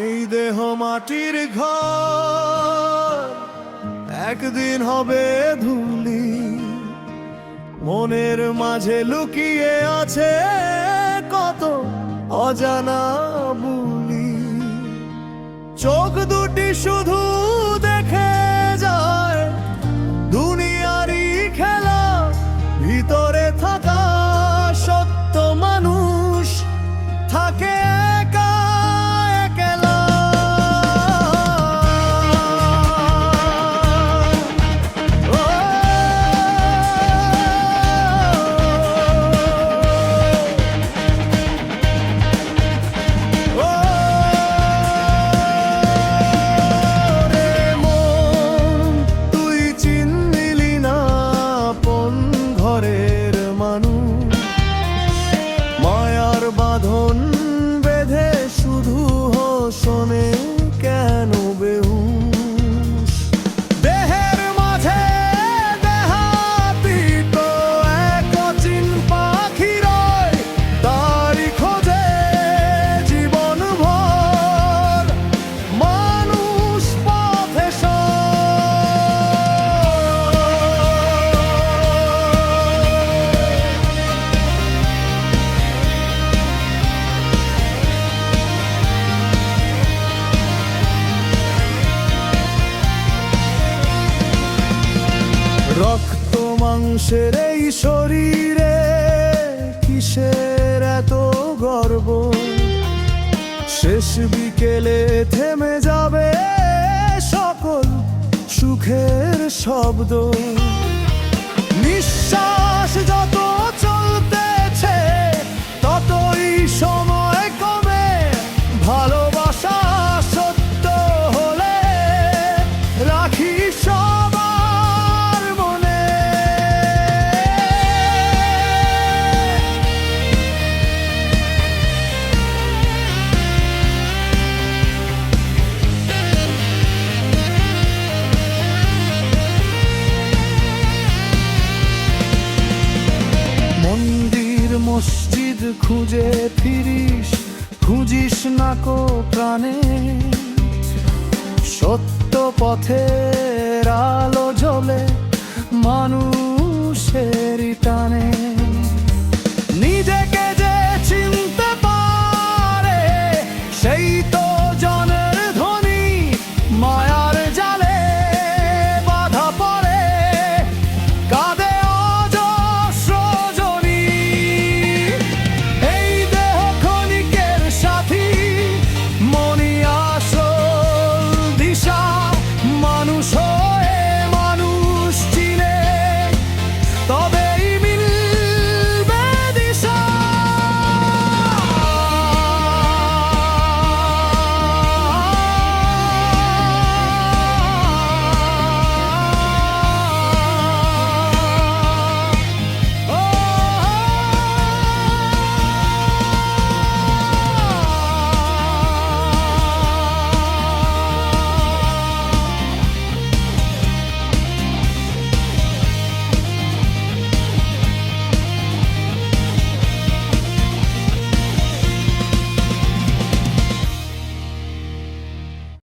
এই দেহ মাটির ঘর একদিন হবে ধুলি, মনের মাঝে লুকিয়ে আছে কত অজানা বুলি। চোখ দুটি শুধু দেখে যায় দুনিয়ারই খেলা, ভিতরে থাকা সত্য মানুষ থাকে একা একলা। বাঁধন বেঁধে শুধু হোসনে কেন বেহুশ, দেহের মাঝে দেহাতীত এক অচিন পাখি রয়, তারই খোঁজে জীবন ভর মানুষ পথে রক্ত মাংসের এই শরীরে কিসের এত গর্ব, শেষ বিকেলে থেমে যাবে সকল সুখের শব্দ। নিঃশ্বাস যত চলতেছে ততই সময় কমে, ভালোবাসা সত্য হলে রাখি সবার মনে। মন্দির মসজিদ খুঁজে ফিরিস, খুঁজিস না কো প্রাণে, সত্য পথের আলো জ্বলে মানুষের টানে।